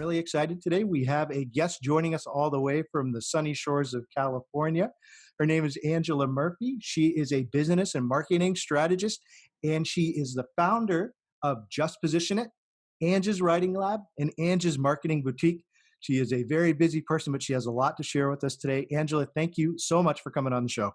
really excited today. We have a guest joining us all the way from the sunny shores of California. Her name is Angela Murphy. She is a business and marketing strategist, and she is the founder of Just Position It, Angie's Writing Lab, and Angie's Marketing Boutique. She is a very busy person, but she has a lot to share with us today. Angela, thank you so much for coming on the show.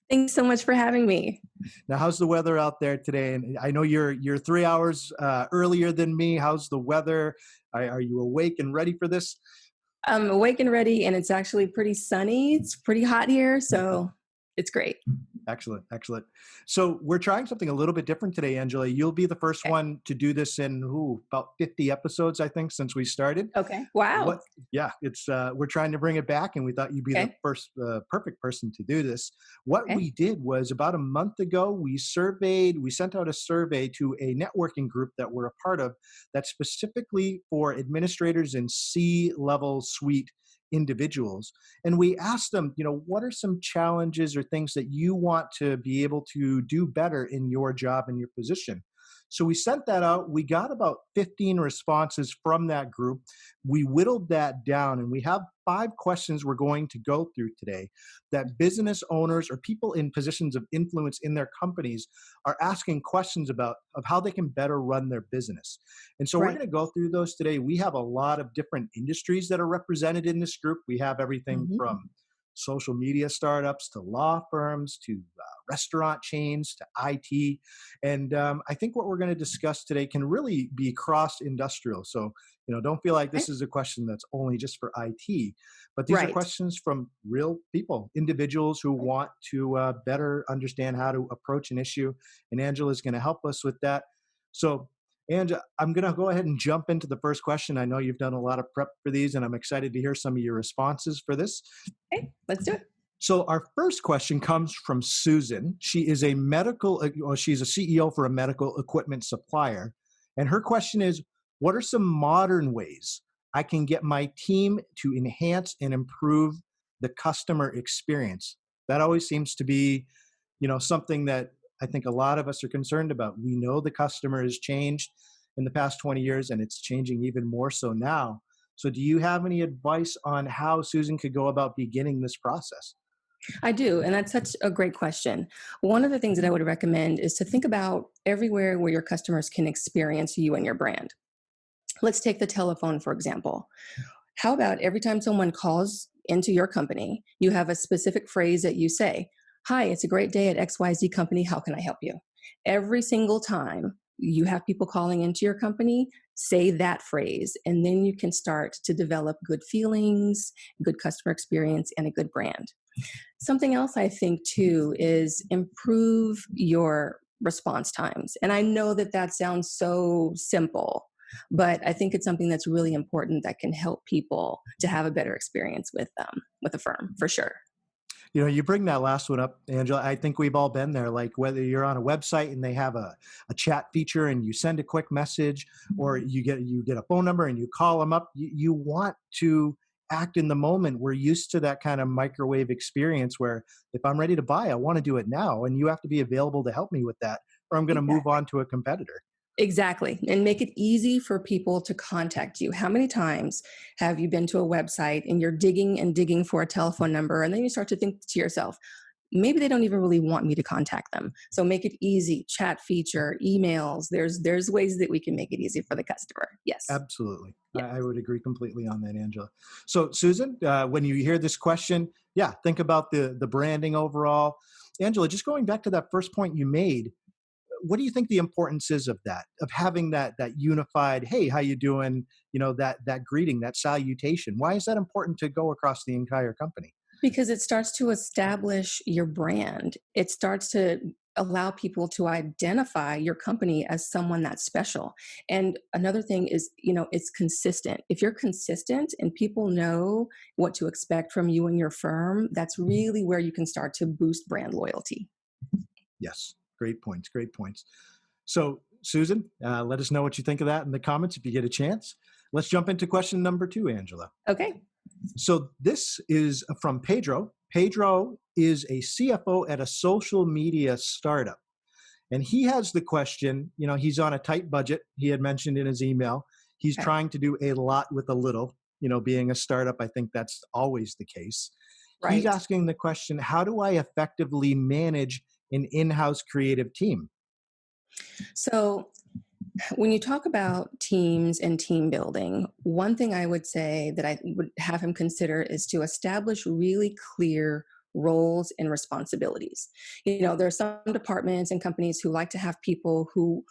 Thanks so much for having me. Now, how's the weather out there today? And I know you're 3 hours earlier than me. How's the weather? Are you awake and ready for this? I'm awake and ready, and it's actually pretty sunny. It's pretty hot here, so it's great. Excellent, excellent. So we're trying something a little bit different today, Angela. You'll be the first Okay. one to do this in about 50 episodes, I think, since we started. Okay. Wow. Yeah, it's we're trying to bring it back, and we thought you'd be the Okay. first perfect person to do this. What Okay. we did was about a month ago, we sent out a survey to a networking group that we're a part of that's specifically for administrators and C-level suite individuals. And we asked them, what are some challenges or things that you want to be able to do better in your job and your position? So we sent that out. We got about 15 responses from that group. We whittled that down, and we have 5 questions we're going to go through today that business owners or people in positions of influence in their companies are asking questions about of how they can better run their business. And so we're Right. going to go through those today. We have a lot of different industries that are represented in this group. We have everything Mhm. from social media startups to law firms to restaurant chains to IT. And I think what we're going to discuss today can really be cross-industrial. So, don't feel like Okay. this is a question that's only just for IT, but these are Right. questions from real people, individuals who Right. want to better understand how to approach an issue. And Angela's going to help us with that. So, Angela, I'm going to go ahead and jump into the first question. I know you've done a lot of prep for these, and I'm excited to hear some of your responses for this. Okay. Let's do it. So our first question comes from Susan. She is she's a CEO for a medical equipment supplier. And her question is, what are some modern ways I can get my team to enhance and improve the customer experience? That always seems to be, something that I think a lot of us are concerned about. We know the customer has changed in the past 20 years, and it's changing even more so now. So do you have any advice on how Susan could go about beginning this process? I do, and that's such a great question. One of the things that I would recommend is to think about everywhere where your customers can experience you and your brand. Let's take the telephone, for example. How about every time someone calls into your company, you have a specific phrase that you say, "Hi, it's a great day at XYZ company. How can I help you?" Every single time you have people calling into your company, say that phrase, and then you can start to develop good feelings, good customer experience, and a good brand. Something else I think too is improve your response times. And I know that that sounds so simple, but I think it's something that's really important that can help people to have a better experience with a firm for sure. You bring that last one up, Angela. I think we've all been there. Like whether you're on a website and they have a chat feature and you send a quick message, or you get a phone number and you call them up. You want to act in the moment. We're used to that kind of microwave experience where if I'm ready to buy, I want to do it now, and you have to be available to help me with that, or I'm going to move Exactly. on to a competitor. Exactly. And make it easy for people to contact you. How many times have you been to a website and you're digging and digging for a telephone number, and then you start to think to yourself, maybe they don't even really want me to contact them. So make it easy. Chat feature, emails. There's ways that we can make it easy for the customer. Yes. Absolutely. Yeah. I would agree completely on that, Angela. So, Susan, when you hear this question, yeah, think about the branding overall. Angela, just going back to that first point you made, what do you think the importance is of that, of having that unified, hey, how you doing? That greeting, that salutation. Why is that important to go across the entire company? Because it starts to establish your brand. It starts to allow people to identify your company as someone that's special. And another thing is, it's consistent. If you're consistent and people know what to expect from you and your firm, that's really where you can start to boost brand loyalty. Yes, great points, great points. So, Susan, let us know what you think of that in the comments if you get a chance. Let's jump into question number 2, Angela. Okay. So this is from Pedro. Pedro is a CFO at a social media startup. And he has the question, he's on a tight budget. He had mentioned in his email, He's Okay. trying to do a lot with a little. Being a startup, I think that's always the case. He's Right. asking the question, how do I effectively manage an in-house creative team? So when you talk about teams and team building, one thing I would say that I would have him consider is to establish really clear roles and responsibilities. There are some departments and companies who like to have people who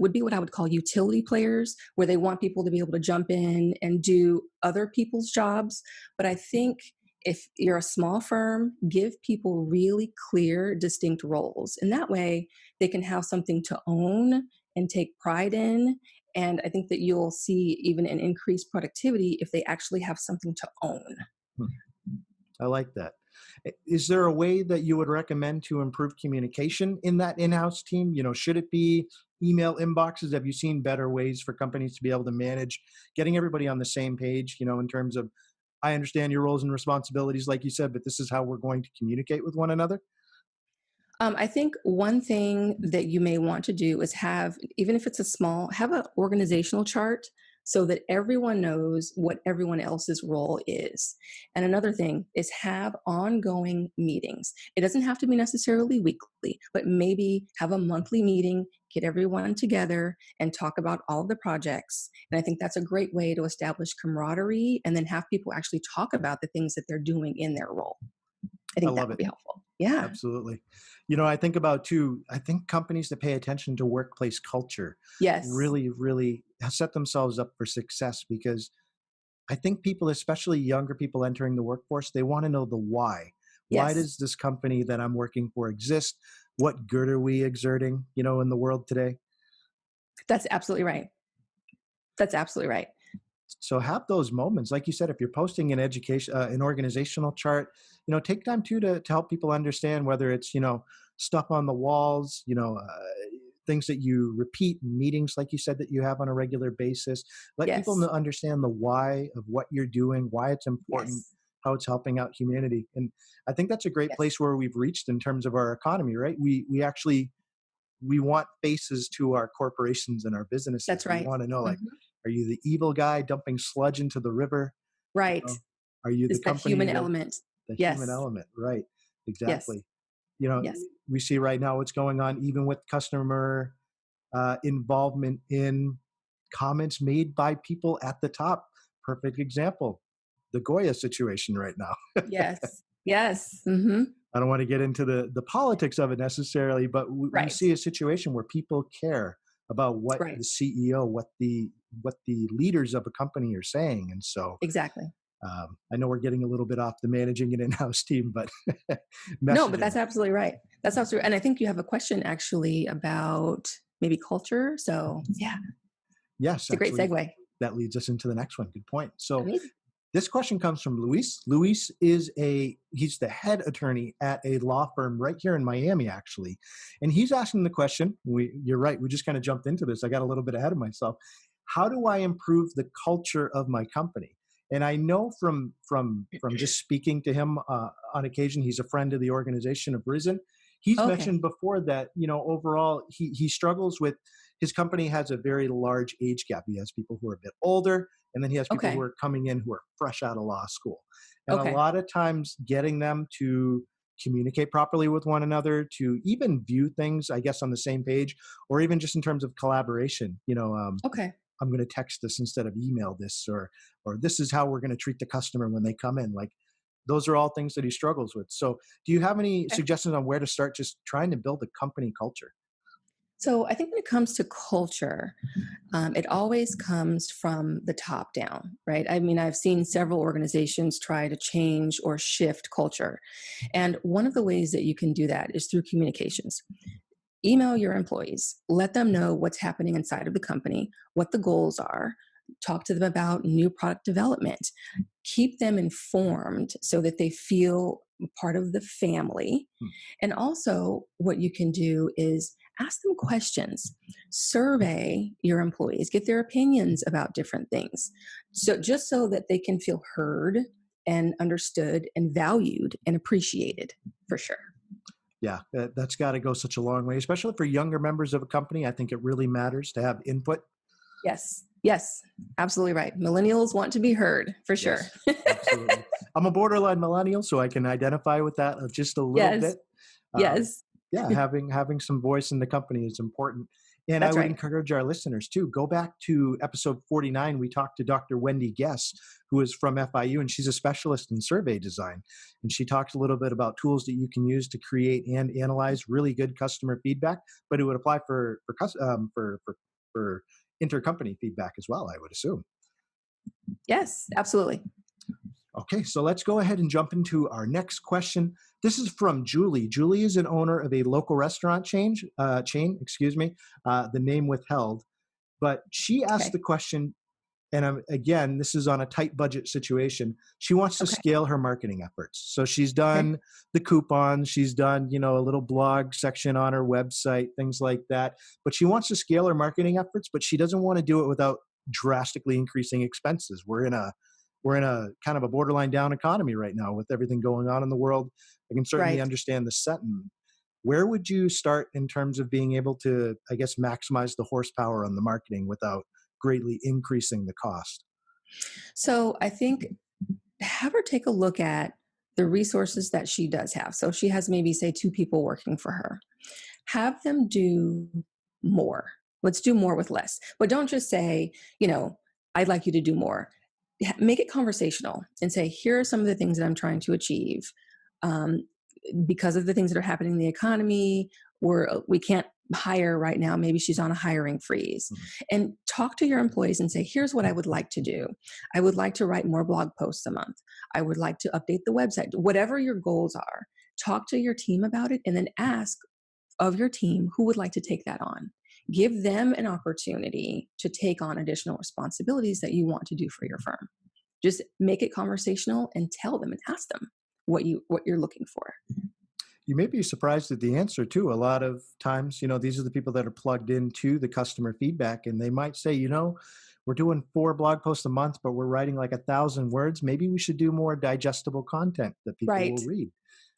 would be what I would call utility players, where they want people to be able to jump in and do other people's jobs. But I think if you're a small firm, give people really clear, distinct roles. And that way they can have something to own and take pride in. And I think that you'll see even an increased productivity if they actually have something to own. Hmm, I like that. Is there a way that you would recommend to improve communication in that in-house team? Should it be email inboxes? Have you seen better ways for companies to be able to manage getting everybody on the same page, in terms of, I understand your roles and responsibilities, like you said, but this is how we're going to communicate with one another? I think one thing that you may want to do is have, even if it's a small, have an organizational chart so that everyone knows what everyone else's role is. And another thing is have ongoing meetings. It doesn't have to be necessarily weekly, but maybe have a monthly meeting, get everyone together and talk about all of the projects. And I think that's a great way to establish camaraderie and then have people actually talk about the things that they're doing in their role. I I think that love would it. be helpful. Yeah. Absolutely. I think about too, I think companies that pay attention to workplace culture Yes. really, really set themselves up for success, because I think people, especially younger people entering the workforce, they want to know the why. Why Yes. does this company that I'm working for exist? What good are we exerting, in the world today? That's absolutely right. That's absolutely right. So have those moments, like you said, if you're posting an organizational chart, take time too to help people understand, whether it's stuff on the walls, things that you repeat in meetings, like you said, that you have on a regular basis. Let people Yes. understand the why of what you're doing, why it's important, Yes. how it's helping out humanity. And I think that's a great Yes. place where we've reached in terms of our economy, right? We actually, we want faces to our corporations and our businesses. That's We right. want to know, like, Mhm. are you the evil guy dumping sludge into the river? You Right. know, are you the Is that company human that element. the human Yes. element? Right. Yes. Exactly. You know, Yes. we see right now what's going on even with customer involvement in comments made by people at the top. Perfect example, the Goya situation right now. Yes. Yes. Mhm. I don't want to get into the politics of it necessarily, but we Right. see a situation where people care about what Right. the CEO, what the leaders of a company are saying, and so Exactly. I know we're getting a little bit off the managing an in-house team, but No, but messaging. that's absolutely right. That's absolutely, and I think you have a question actually about maybe culture. So yeah, Yes, it's a great actually, segue. that leads us into the next one. Good point. So Amazing. this question comes from Luis. Luis he's the head attorney at a law firm right here in Miami, actually. And he's asking the question, you're right, we just kind of jumped into this. I got a little bit ahead of myself. How do I improve the culture of my company? And I know from just speaking to him on occasion, he's a friend of the organization of Risen. He's Okay. mentioned before that, overall he struggles with, his company has a very large age gap. He has people who are a bit older, and then he has people who Okay. are coming in who are fresh out of law school. And a Okay. lot of times getting them to communicate properly with one another, to even view things, I guess, on the same page, or even just in terms of collaboration, Okay. I'm going to text this instead of email this, or this is how we're going to treat the customer when they come in. Like, those are all things that he struggles with. So do you have any Okay. suggestions on where to start just trying to build a company culture? So I think when it comes to culture, it always comes from the top down, right? I mean, I've seen several organizations try to change or shift culture. And one of the ways that you can do that is through communications. Email your employees, let them know what's happening inside of the company, what the goals are, talk to them about new product development, keep them informed so that they feel part of the family. Hmm. And also, what you can do is ask them questions, survey your employees, get their opinions about different things. So, just so that they can feel heard and understood and valued and appreciated for sure. Yeah, that's got to go such a long way, especially for younger members of a company. I think it really matters to have input. Yes. Yes. Absolutely right. Millennials want to be heard for sure. Yes, absolutely. I'm a borderline millennial, so I can identify with that just a little Yes. bit. Um, Yes. yeah, having some voice in the company is important. And I That's would right. encourage our listeners too. Go back to episode 49. We talked to Dr. Wendy Guess, who is from FIU, and she's a specialist in survey design. And she talks a little bit about tools that you can use to create and analyze really good customer feedback. But it would apply for intercompany feedback as well, I would assume. Yes. Absolutely. Okay, so let's go ahead and jump into our next question. This is from Julie. Julie is an owner of a local restaurant chain. Excuse me, the name withheld. But she asked Okay. the question, and again, this is on a tight budget situation. She wants to Okay. scale her marketing efforts. So she's Okay. done the coupons, she's done, a little blog section on her website, things like that. But she wants to scale her marketing efforts, but she doesn't want to do it without drastically increasing expenses. We're in a kind of a borderline down economy right now with everything going on in the world. I can certainly Right. understand the sentiment. Where would you start in terms of being able to, I guess, maximize the horsepower on the marketing without greatly increasing the cost? So I think have her take a look at the resources that she does have. So she has maybe, say, two people working for her. Have them do more. Let's do more with less. But don't just say, I'd like you to do more. Make it conversational and say, here are some of the things that I'm trying to achieve. Um, because of the things that are happening in the economy, we can't hire right now. Maybe she's on a hiring freeze. Mhm. And talk to your employees and say, here's what I would like to do. I would like to write more blog posts a month. I would like to update the website. Whatever your goals are, talk to your team about it and then ask of your team who would like to take that on. Give them an opportunity to take on additional responsibilities that you want to do for your firm. Just make it conversational and tell them and ask them what you're looking for. You may be surprised at the answer too. A lot of times, these are the people that are plugged into the customer feedback, and they might say, we're doing 4 blog posts a month, but we're writing like 1,000 words. Maybe we should do more digestible content that people will Right. read.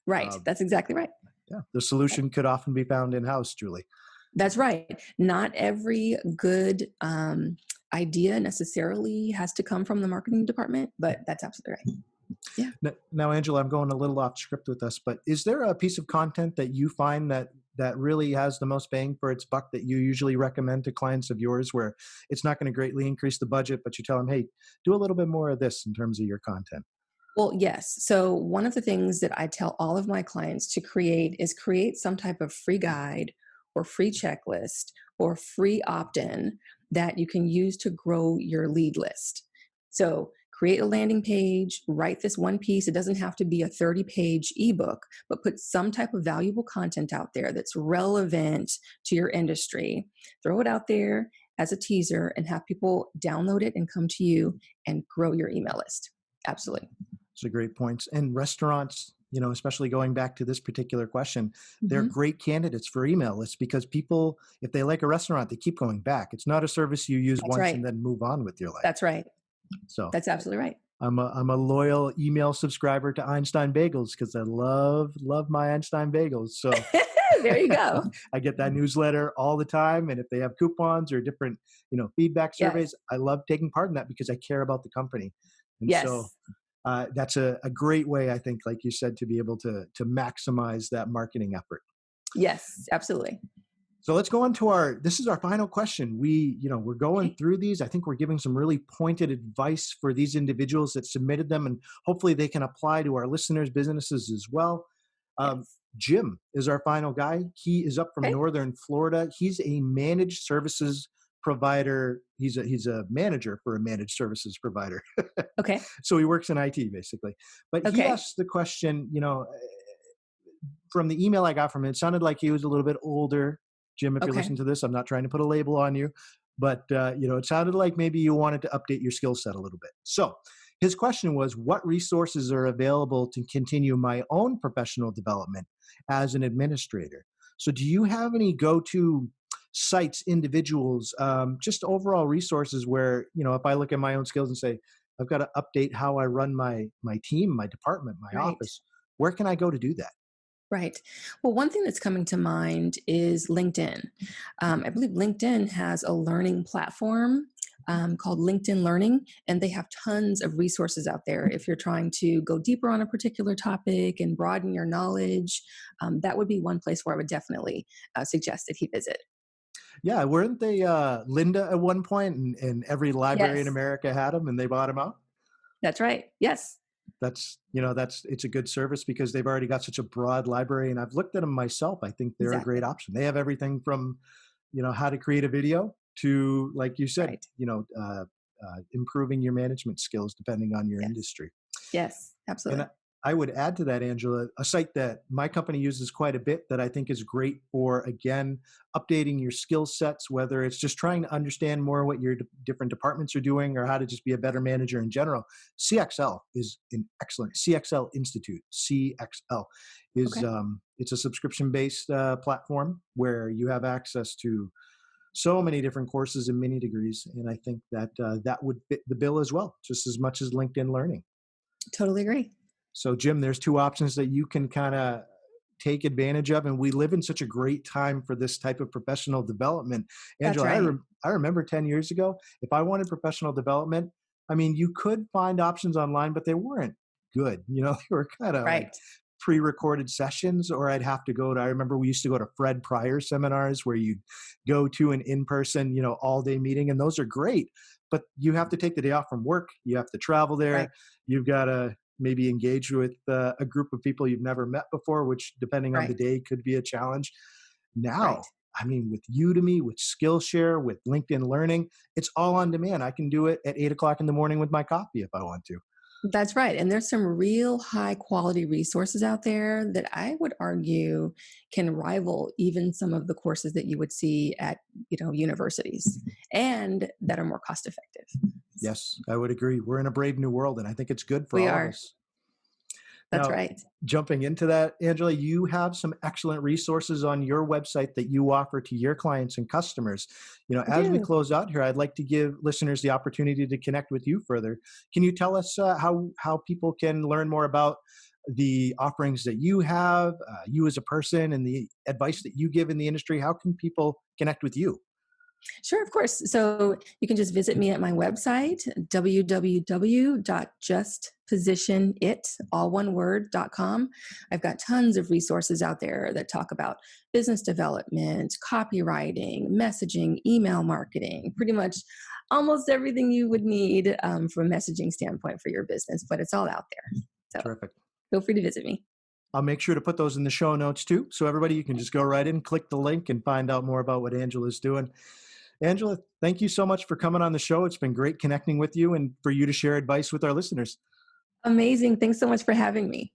Right. Uh, That's exactly right. yeah, the solution could often be found in house, Julie. That's right. Not every good idea necessarily has to come from the marketing department, but that's absolutely right. Yeah. Now, Angela, I'm going a little off script with us, but is there a piece of content that you find that really has the most bang for its buck that you usually recommend to clients of yours, where it's not going to greatly increase the budget, but you tell them, hey, do a little bit more of this in terms of your content? Well, yes. So, one of the things that I tell all of my clients to create is create some type of free guide or free checklist or free opt in that you can use to grow your lead list. So, create a landing page, write this one piece. It doesn't have to be a 30-page ebook, but put some type of valuable content out there that's relevant to your industry. Throw it out there as a teaser and have people download it and come to you and grow your email list. Absolutely. It's a great point. And restaurants, especially going back to this particular question, they're Mhm. great candidates for email lists because people, if they like a restaurant, they keep going back. It's not a service you use That's once right. and then move on with your life. That's right. So That's absolutely right. I'm a loyal email subscriber to Einstein Bagels because I love my Einstein Bagels. So There you go. I get that newsletter all the time, and if they have coupons or different feedback Yes. surveys, I love taking part in that because I care about the company. And so Yes. that's a great way, I think, like you said, to be able to maximize that marketing effort. Yes. Absolutely. So let's go on to this is our final question. We're going Okay. through these. I think we're giving some really pointed advice for these individuals that submitted them, and hopefully they can apply to our listeners' businesses as well. Um, Yes. Jim is our final guy. He is up from Okay. Northern Florida. He's a managed services provider. He's a manager for a managed services provider. Okay. So he works in IT basically. But he Okay. asked the question, from the email I got from him, it sounded like he was a little bit older. Jim, if you're Okay. listening to this, I'm not trying to put a label on you, but it sounded like maybe you wanted to update your skill set a little bit. So his question was, what resources are available to continue my own professional development as an administrator? So do you have any go-to sites, individuals, just overall resources where, if I look at my own skills and say, I've got to update how I run my team, my department, my Right. office, where can I go to do that? Right. Well, one thing that's coming to mind is LinkedIn. I believe LinkedIn has a learning platform called LinkedIn Learning, and they have tons of resources out there. If you're trying to go deeper on a particular topic and broaden your knowledge, that would be one place where I would definitely suggest that he visit. Yeah, weren't they Linda at one point, and every library in Yes, America had them, and they bought them out? that's right. Yes, That's it's a good service because they've already got such a broad library, and I've looked at them myself. I think they're a great exactly. option. They have everything from how to create a video to, like you said, Right. improving your management skills depending on your Yes. industry. Yes, And absolutely. I would add to that, Angela, a site that my company uses quite a bit that I think is great for, again, updating your skill sets, whether it's just trying to understand more what your different departments are doing or how to just be a better manager in general. CXL is an excellent CXL Institute. CXL is Okay. it's a subscription based platform where you have access to so many different courses and mini degrees, and I think that that would fit the bill as well, just as much as LinkedIn Learning. Totally agree. So, Jim, there's two options that you can kind of take advantage of, and we live in such a great time for this type of professional development. That's Angela, right. I remember 10 years ago, if I wanted professional development, I mean, you could find options online, but they weren't good. They were kind of like Right. pre-recorded sessions, or I'd have to I remember we used to go to Fred Pryor seminars where you go to an in-person, all day meeting, and those are great, but you have to take the day off from work. You have to travel Right. there. You've got to maybe engage with a group of people you've never met before, which depending on the Right. day could be a challenge. Right. Now, I mean, with Udemy, with Skillshare, with LinkedIn Learning, it's all on demand. I can do it at 8 o'clock in the morning with my coffee if I want to. That's right. And there's some real high quality resources out there that I would argue can rival even some of the courses that you would see at, universities and that are more cost effective. Yes, I would agree. We're in a brave new world, and I think it's good for We all of are. us. That's Now, right. jumping into that, Angela, you have some excellent resources on your website that you offer to your clients and customers. I As we do. close out here, I'd like to give listeners the opportunity to connect with you further. Can you tell us how people can learn more about the offerings that you have, you as a person, and the advice that you give in the industry? How can people connect with you? Sure, of course. So you can just visit me at my website, www.justpositionit, all one word.com. I've got tons of resources out there that talk about business development, copywriting, messaging, email marketing, pretty much almost everything you would need from a messaging standpoint for your business, but it's all out there. So Terrific. feel free to visit me. I'll make sure to put those in the show notes too. So everybody, you can just go right in, click the link, and find out more about what Angela's doing. Angela, thank you so much for coming on the show. It's been great connecting with you and for you to share advice with our listeners. Amazing. Thanks so much for having me.